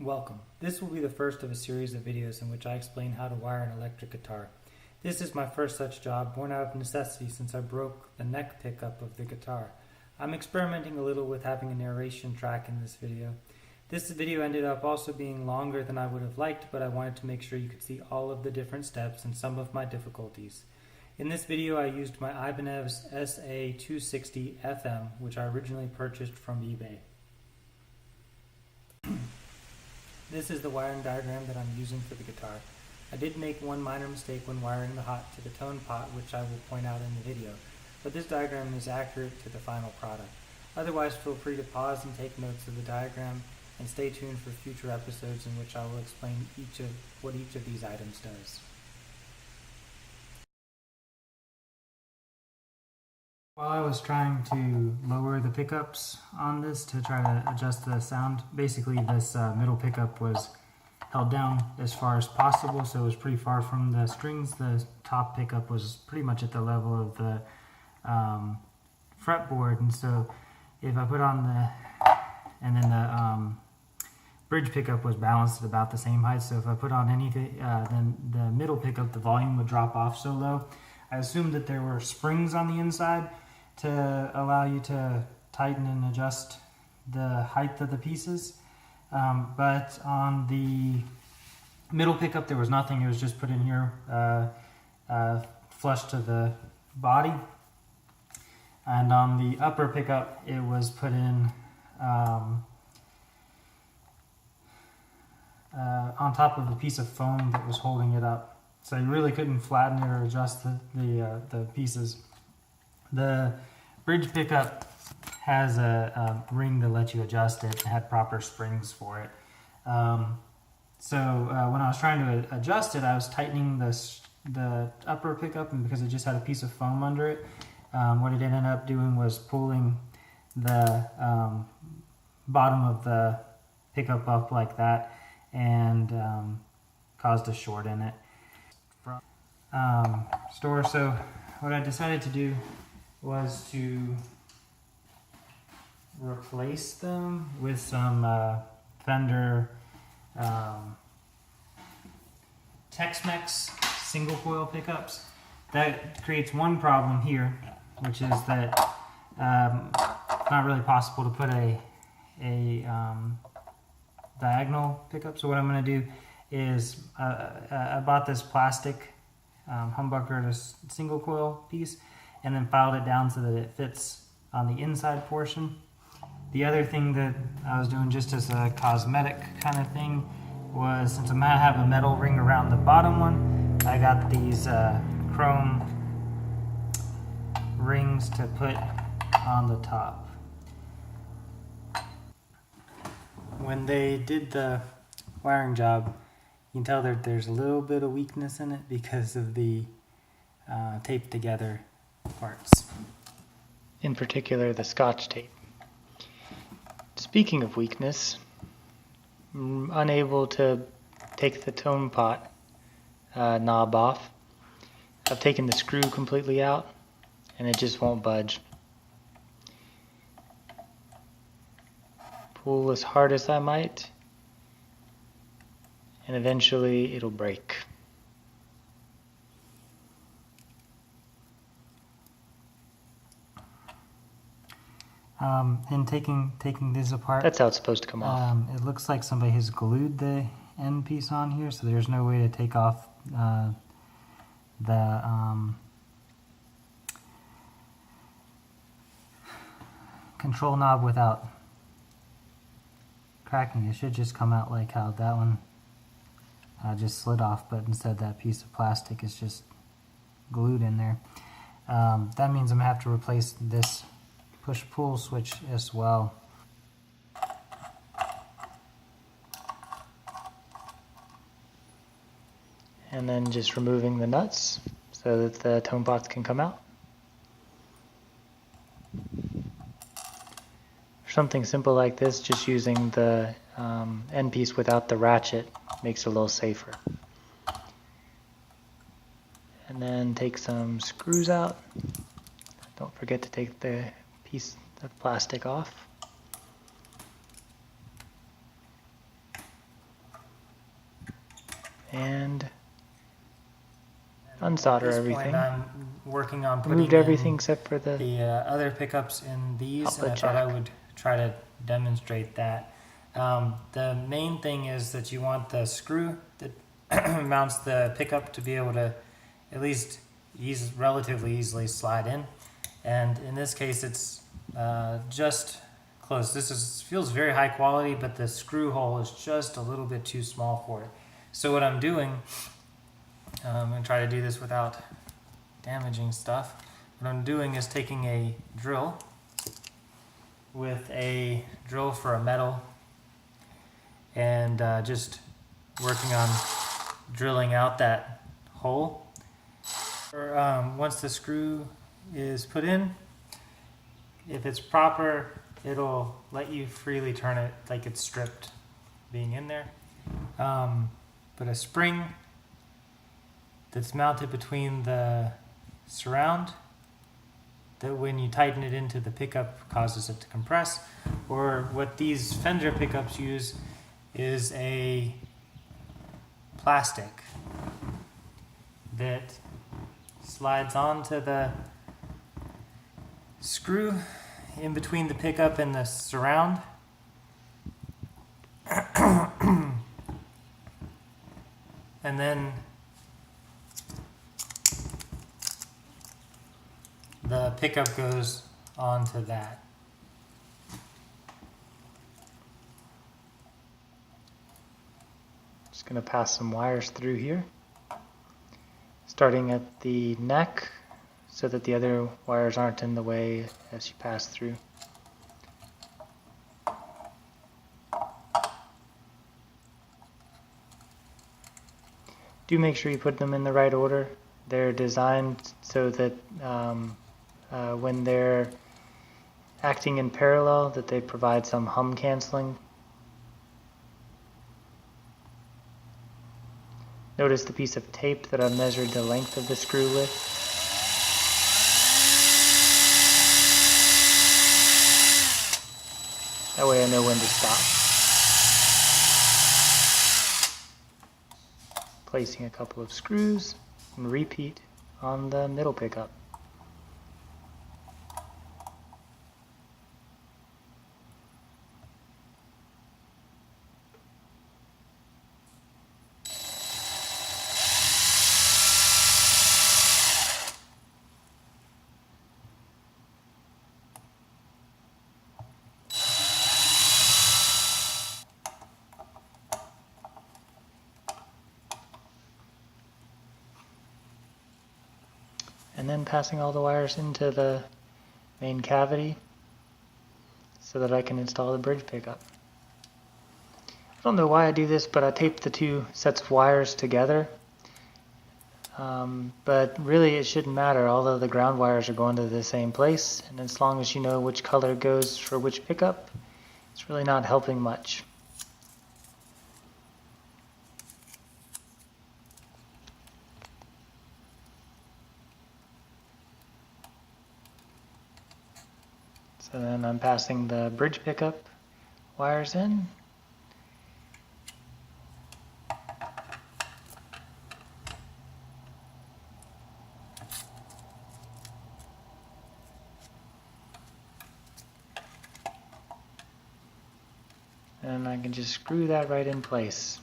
Welcome. This will be the first of a series of videos in which I explain how to wire an electric guitar. This is my first such job, born out of necessity since I broke the neck pickup of the guitar. I'm experimenting a little with having a narration track in this video. This video ended up also being longer than I would have liked, but I wanted to make sure you could see all of the different steps and some of my difficulties. In this video I used my Ibanez SA 260 FM, which I originally purchased from eBay. This is the wiring diagram that I'm using for the guitar. I did make one minor mistake when wiring the hot to the tone pot, which I will point out in the video, but this diagram is accurate to the final product. Otherwise, feel free to pause and take notes of the diagram, and stay tuned for future episodes in which I will explain what each of these items does. While I was trying to lower the pickups on this to try to adjust the sound, basically this middle pickup was held down as far as possible, so it was pretty far from the strings. The top pickup was pretty much at the level of the fretboard, and so if I put on and then the bridge pickup was balanced at about the same height, so if I put on anything, then the middle pickup, the volume would drop off so low. I assumed that there were springs on the inside to allow you to tighten and adjust the height of the pieces, but on the middle pickup there was nothing. It was just put in here flush to the body, and on the upper pickup it was put in on top of a piece of foam that was holding it up, so you really couldn't flatten it or adjust the pieces. The bridge pickup has a ring to let you adjust it and had proper springs for it. So when I was trying to adjust it, I was tightening the upper pickup, and because it just had a piece of foam under it, what it ended up doing was pulling the bottom of the pickup up like that, and caused a short in it. So what I decided to do was to replace them with some Fender Tex-Mex single coil pickups. That creates one problem here, which is that it's not really possible to put a diagonal pickup. So what I'm going to do is I bought this plastic humbucker, this single coil piece, and then filed it down so that it fits on the inside portion. The other thing that I was doing just as a cosmetic kind of thing was, since I'm going to have a metal ring around the bottom one, I got these chrome rings to put on the top. When they did the wiring job, you can tell that there's a little bit of weakness in it because of the taped together parts. In particular, the Scotch tape. Speaking of weakness, I'm unable to take the tone pot knob off. I've taken the screw completely out and it just won't budge. Pull as hard as I might, and eventually it'll break. In taking this apart, that's how it's supposed to come off. It looks like somebody has glued the end piece on here, so there's no way to take off the control knob without cracking. It should just come out like how that one just slid off, but instead that piece of plastic is just glued in there. That means I'm going to have to replace this push-pull switch as well. And then just removing the nuts so that the tone pots can come out. For something simple like this, just using the end piece without the ratchet makes it a little safer. And then take some screws out. Don't forget to take the piece of plastic off. and unsolder everything. I'm working on putting Removed everything in except for the other pickups in these, and I outlet thought I jack. would try to demonstrate that. The main thing is that you want the screw that mounts the pickup to be able to at least relatively easily slide in, and in this case it's just close. This feels very high quality, but the screw hole is just a little bit too small for it. So what I'm doing, I'm going to try to do this without damaging stuff. What I'm doing is taking a drill with a drill for a metal and just working on drilling out that hole. Once the screw is put in, if it's proper, it'll let you freely turn it like it's stripped being in there. But a spring that's mounted between the surround, that when you tighten it into the pickup causes it to compress. Or what these Fender pickups use is a plastic that slides onto the screw in between the pickup and the surround. And then the pickup goes onto that. Just going to pass some wires through here, starting at the neck so that the other wires aren't in the way as you pass through. Do make sure you put them in the right order. They're designed so that when they're acting in parallel, that they provide some hum canceling. Notice the piece of tape that I've measured the length of the screw with. That way I know when to stop. Placing a couple of screws and repeat on the middle pickup. And then passing all the wires into the main cavity so that I can install the bridge pickup. I don't know why I do this, but I tape the two sets of wires together. But really it shouldn't matter, although the ground wires are going to the same place, and as long as you know which color goes for which pickup, it's really not helping much. So then I'm passing the bridge pickup wires in. And I can just screw that right in place.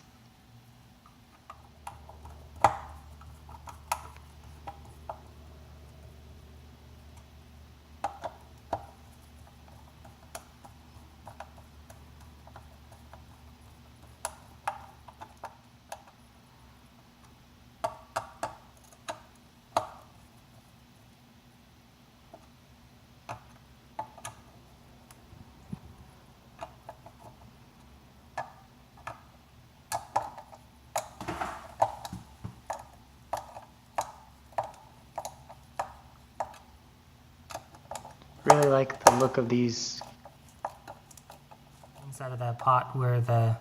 Really like the look of these. Inside of that pot where the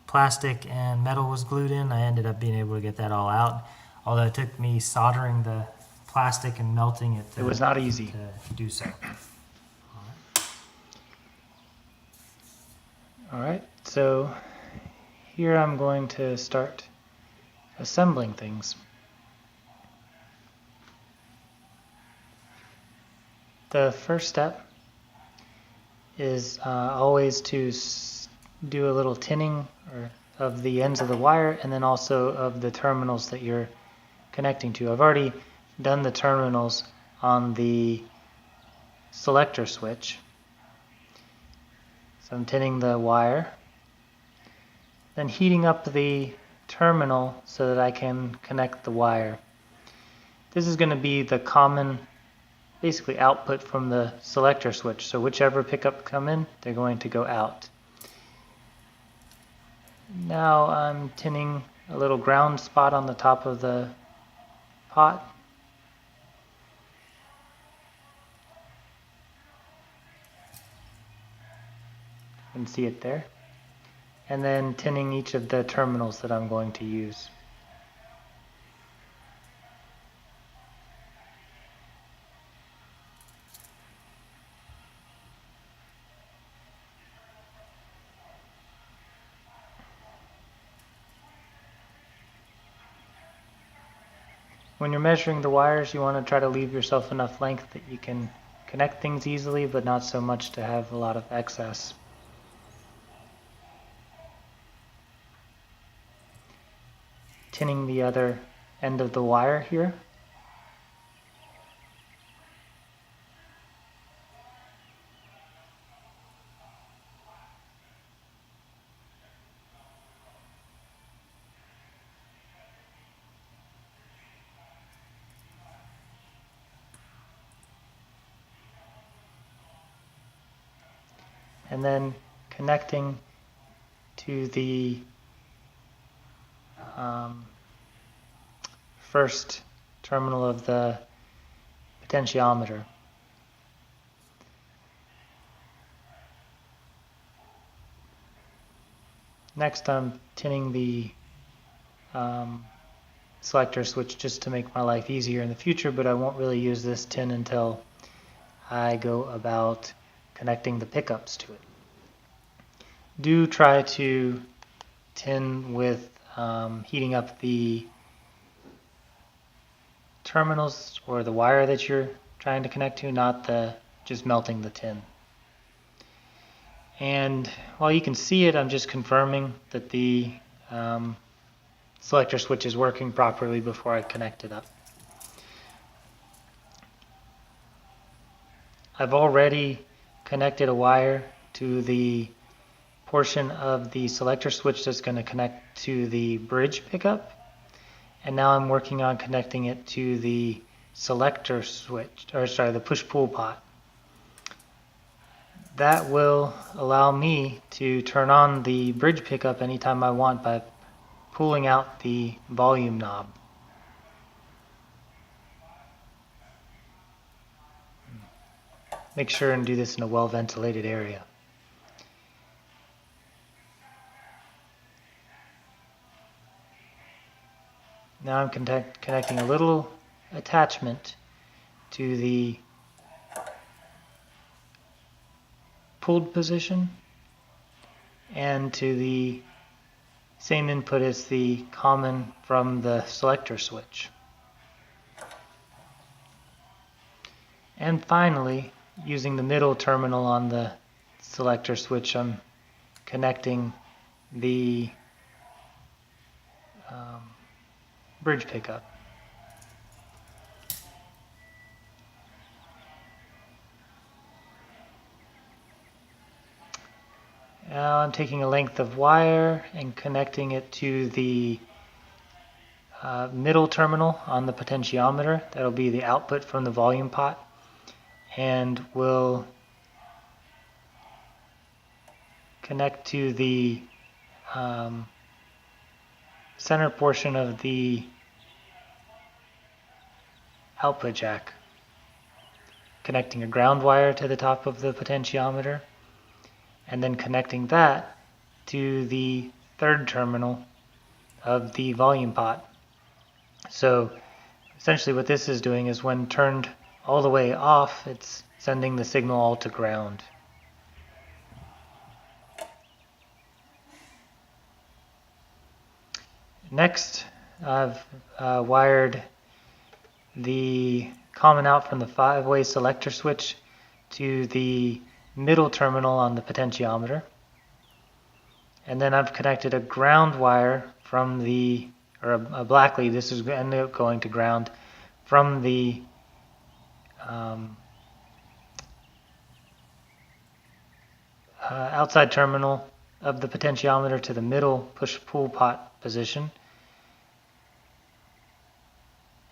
plastic and metal was glued in, I ended up being able to get that all out. Although it took me soldering the plastic and melting it. It was not easy to do so. Alright, so here I'm going to start assembling things. The first step is always to do a little tinning of the ends of the wire, and then also of the terminals that you're connecting to. I've already done the terminals on the selector switch. So I'm tinning the wire, then heating up the terminal so that I can connect the wire. This is going to be the common, basically, output from the selector switch. So whichever pickup come in, they're going to go out. Now I'm tinning a little ground spot on the top of the pot. You can see it there. And then tinning each of the terminals that I'm going to use. When you're measuring the wires, you want to try to leave yourself enough length that you can connect things easily, but not so much to have a lot of excess. Tinning the other end of the wire here. And then connecting to the first terminal of the potentiometer. Next, I'm tinning the selector switch just to make my life easier in the future, but I won't really use this tin until I go about connecting the pickups to it. Do try to tin with heating up the terminals or the wire that you're trying to connect to, not just melting the tin. And while you can see it, I'm just confirming that the selector switch is working properly before I connect it up. I've already connected a wire to the portion of the selector switch that's going to connect to the bridge pickup, and now I'm working on connecting it to the selector switch, or sorry, the push-pull pot. That will allow me to turn on the bridge pickup anytime I want by pulling out the volume knob. Make sure and do this in a well-ventilated area. Now I'm connecting a little attachment to the pulled position and to the same input as the common from the selector switch. And finally, using the middle terminal on the selector switch, I'm connecting the bridge pickup. Now I'm taking a length of wire and connecting it to the middle terminal on the potentiometer. That'll be the output from the volume pot, and will connect to the center portion of the output jack, connecting a ground wire to the top of the potentiometer, and then connecting that to the third terminal of the volume pot. So essentially what this is doing is, when turned all the way off, it's sending the signal all to ground. Next, I've wired the common out from the 5-way selector switch to the middle terminal on the potentiometer. And then I've connected a ground wire from the, or a black lead, this is end up going to ground, from the outside terminal of the potentiometer to the middle push-pull pot position.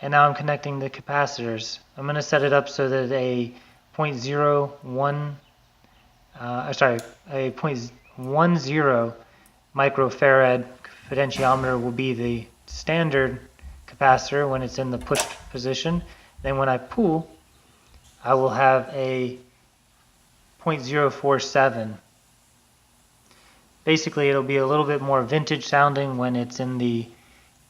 And now I'm connecting the capacitors. I'm going to set it up so that a 0.10 microfarad potentiometer will be the standard capacitor when it's in the pushed position. Then when I pull, I will have a 0.047. Basically, it'll be a little bit more vintage sounding when it's in the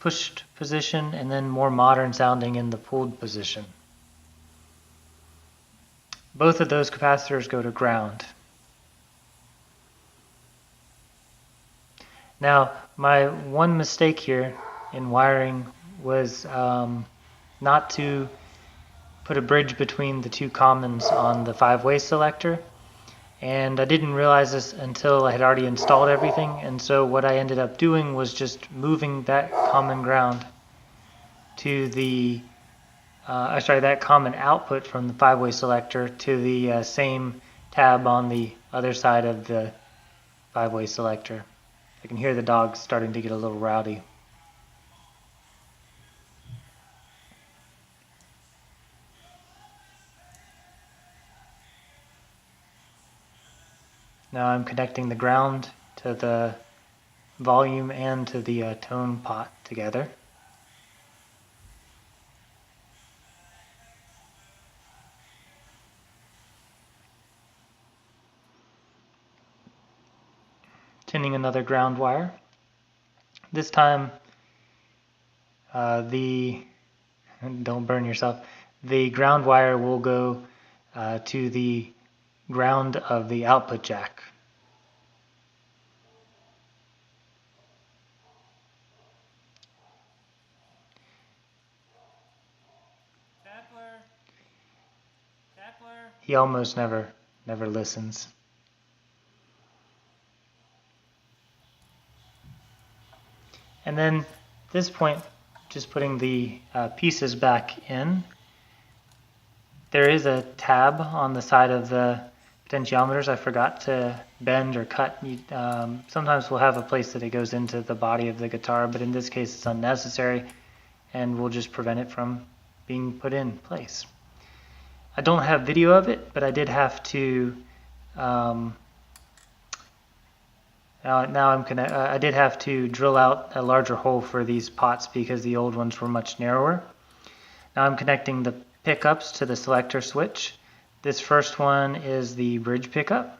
pushed position, and then more modern sounding in the pulled position. Both of those capacitors go to ground. Now, my one mistake here in wiring was not to put a bridge between the two commons on the 5-way selector. And I didn't realize this until I had already installed everything, and so what I ended up doing was just moving that common ground to the, that common output from the 5-way selector to the same tab on the other side of the 5-way selector. I can hear the dogs starting to get a little rowdy. Now I'm connecting the ground to the volume and to the tone pot together. Tinning another ground wire. This time don't burn yourself, the ground wire will go to the ground of the output jack. He almost never listens. And then at this point, just putting the pieces back in. There is a tab on the side of the potentiometers I forgot to bend or cut. Sometimes we'll have a place that it goes into the body of the guitar, but in this case it's unnecessary and we'll just prevent it from being put in place. I don't have video of it, but I did have to I did have to drill out a larger hole for these pots because the old ones were much narrower. Now I'm connecting the pickups to the selector switch. This first one is the bridge pickup.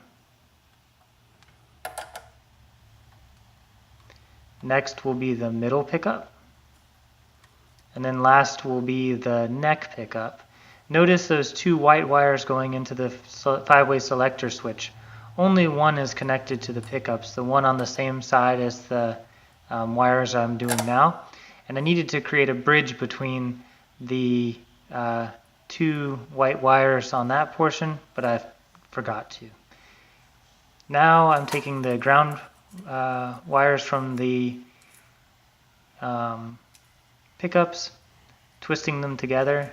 Next will be the middle pickup. And then last will be the neck pickup. Notice those two white wires going into the 5-way selector switch. Only one is connected to the pickups, the one on the same side as the wires I'm doing now. And I needed to create a bridge between the two white wires on that portion, but I forgot to. Now I'm taking the ground wires from the pickups, twisting them together,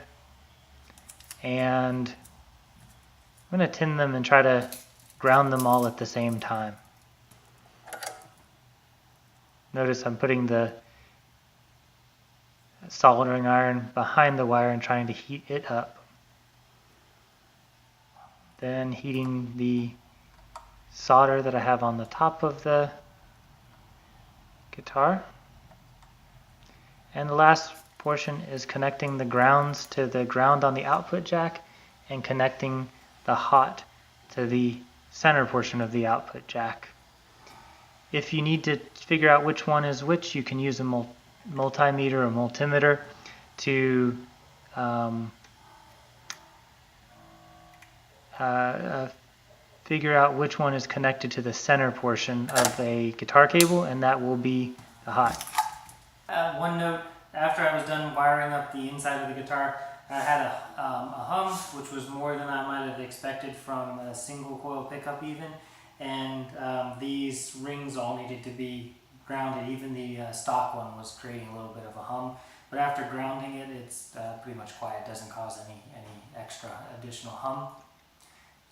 and I'm going to tin them and try to ground them all at the same time. Notice I'm putting the soldering iron behind the wire and trying to heat it up. Then heating the solder that I have on the top of the guitar. And the last portion is connecting the grounds to the ground on the output jack and connecting the hot to the center portion of the output jack. If you need to figure out which one is which, you can use a multimeter or multimeter to figure out which one is connected to the center portion of a guitar cable, and that will be the hot. One note, after I was done wiring up the inside of the guitar, I had a hum, which was more than I might have expected from a single coil pickup even, and these rings all needed to be grounded. Even the stock one was creating a little bit of a hum, but after grounding it, it's pretty much quiet. It doesn't cause any extra additional hum.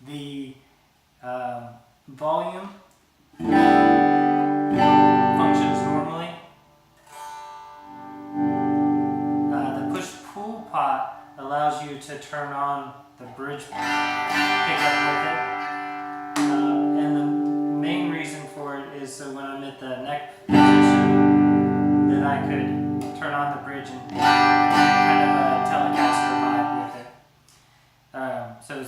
The volume functions normally. The push-pull pot allows you to turn on the bridge pickup with it. And the main reason for it is so when I'm at the neck position, that I could turn on the bridge and kind of a Telecaster vibe with it.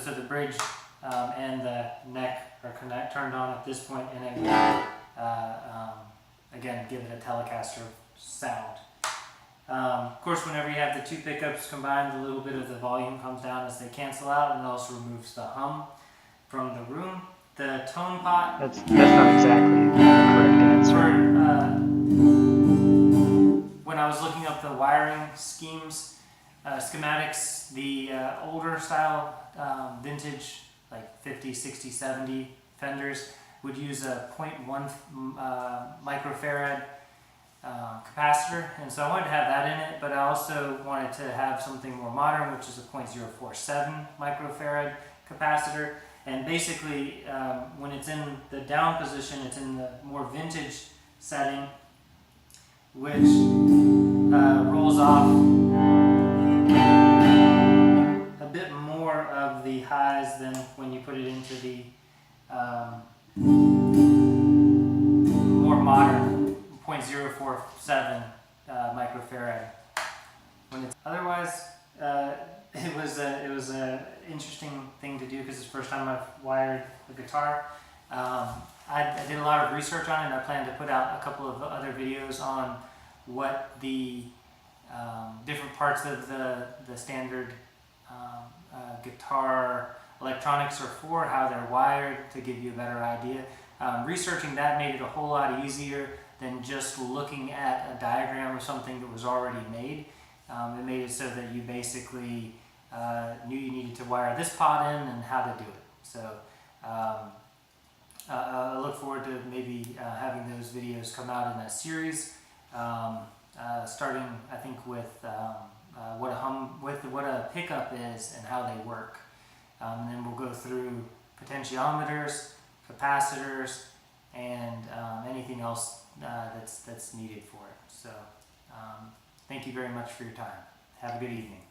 So the bridge and the neck are turned on at this point, and it will again give it a Telecaster sound. Of course, whenever you have the two pickups combined, a little bit of the volume comes down as they cancel out, and it also removes the hum from the room. The tone pot. That's not exactly the correct answer. When I was looking up the wiring schematics, the older style vintage, like 50, 60, 70 Fenders would use a 0.1 microfarad capacitor, and so I wanted to have that in it, but I also wanted to have something more modern, which is a 0.047 microfarad capacitor. And basically, when it's in the down position, it's in the more vintage setting, which rolls off a bit more of the highs than when you put it into the more modern 0.047 microfarad. When it's otherwise, it was a interesting thing to do because it's the first time I've wired the guitar. I did a lot of research on it, and I plan to put out a couple of other videos on what the different parts of the standard guitar electronics are for, how they're wired, to give you a better idea. Researching that made it a whole lot easier than just looking at a diagram of something that was already made. It made it so that you basically knew you needed to wire this pot in and how to do it. So I look forward to maybe having those videos come out in a series, starting I think with what a pickup is and how they work. And then we'll go through potentiometers, capacitors, and anything else that's needed for it. So thank you very much for your time. Have a good evening.